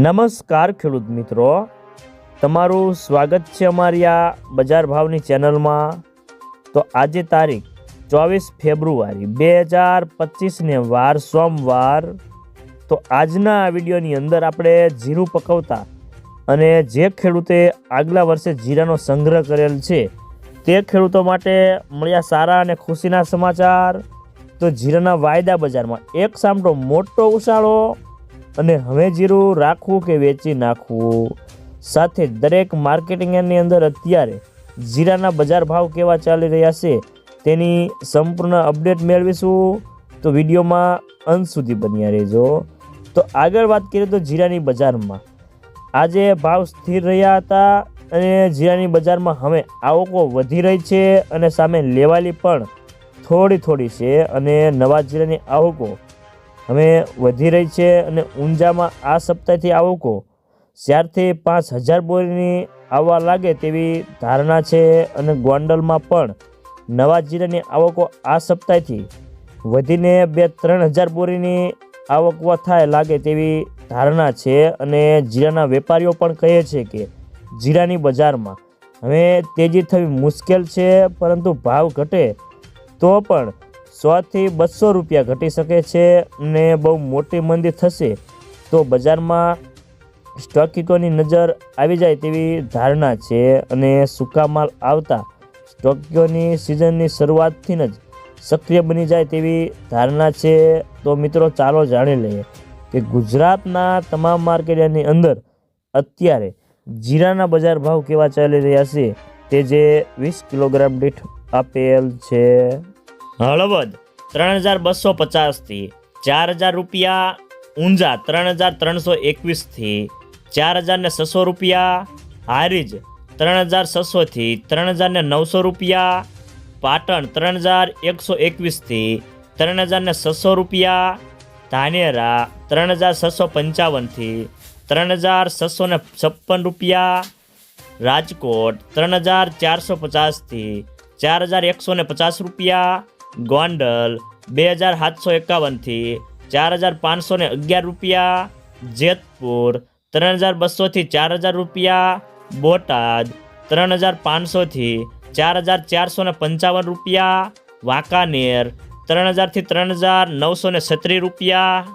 નમસ્કાર ખેડૂત મિત્રો, તમારું સ્વાગત છે અમારી આ બજાર ભાવની ચેનલમાં। તો આજે તારીખ 24 ફેબ્રુઆરી 2025ને વાર સોમવાર। તો આજના આ વિડીયોની અંદર આપણે જીરું પકવતા અને જે ખેડૂતે આગલા વર્ષે જીરાનો સંગ્રહ કરેલ છે તે ખેડૂતો માટે મળ્યા સારા અને ખુશીના સમાચાર। તો જીરાના વાયદા બજારમાં એક સામટો મોટો ઉછાળો અને હવે જીરું રાખવું કે વેચી નાખવું, સાથે દરેક માર્કેટિંગ યાર્ડની અંદર અત્યારે જીરાના બજાર ભાવ કેવા ચાલી રહ્યા છે તેની સંપૂર્ણ અપડેટ મેળવીશું। તો વિડીયોમાં અંત સુધી બન્યા રહેજો। તો આગળ વાત કરીએ તો જીરાની બજારમાં આજે ભાવ સ્થિર રહ્યા હતા અને જીરાની બજારમાં હવે આવકો વધી રહી છે અને સામે લેવાલી પણ થોડી છે અને નવા જીરાની આવકો હવે વધી રહી છે અને ઊંઝામાં આ સપ્તાહથી આવકો 4થી 5,000 બોરીની આવવા લાગે તેવી ધારણા છે અને ગોંડલમાં પણ નવા જીરાની આવકો આ સપ્તાહથી વધીને 2-3,000 બોરીની આવક થાય લાગે તેવી ધારણા છે અને જીરાના વેપારીઓ પણ કહે છે કે જીરાની બજારમાં હવે તેજી થવી મુશ્કેલ છે, પરંતુ ભાવ ઘટે તો પણ 100 થી 200 રૂપિયા ઘટી શકે છે અને બહુ મોટી મંદી થશે તો બજારમાં સ્ટોકિકોની નજર આવી જાય તેવી ધારણા છે અને સૂકા માલ આવતા સ્ટોકિકોની સિઝનની શરૂઆતથી જ સક્રિય બની જાય તેવી ધારણા છે। તો મિત્રો ચાલો જાણી લઈએ કે ગુજરાતના તમામ માર્કેટની અંદર અત્યારે જીરાના બજાર ભાવ કેવા ચાલી રહ્યા છે તે જે 20 કિલોગ્રામ દીઠ આપેલ છે। હળવદ 3,250 થી 4,000 રૂપિયા, ઊંઝા 3,321 થી 4,600 રૂપિયા, હારીજ 3,600 થી 3,900 રૂપિયા, પાટણ 3,121 થી 3,600 રૂપિયા, ધાનેરા 3,655 થી 3,656 રૂપિયા, રાજકોટ 3,450 થી 4,150 રૂપિયા, ગોંડલ 2,751 થી 4,511 રૂપિયા, જેતપુર 3,200 થી 4,000 રૂપિયા, બોટાદ 3,500 થી 4,455 રૂપિયા, વાંકાનેર 3,000 થી 3,936 રૂપિયા,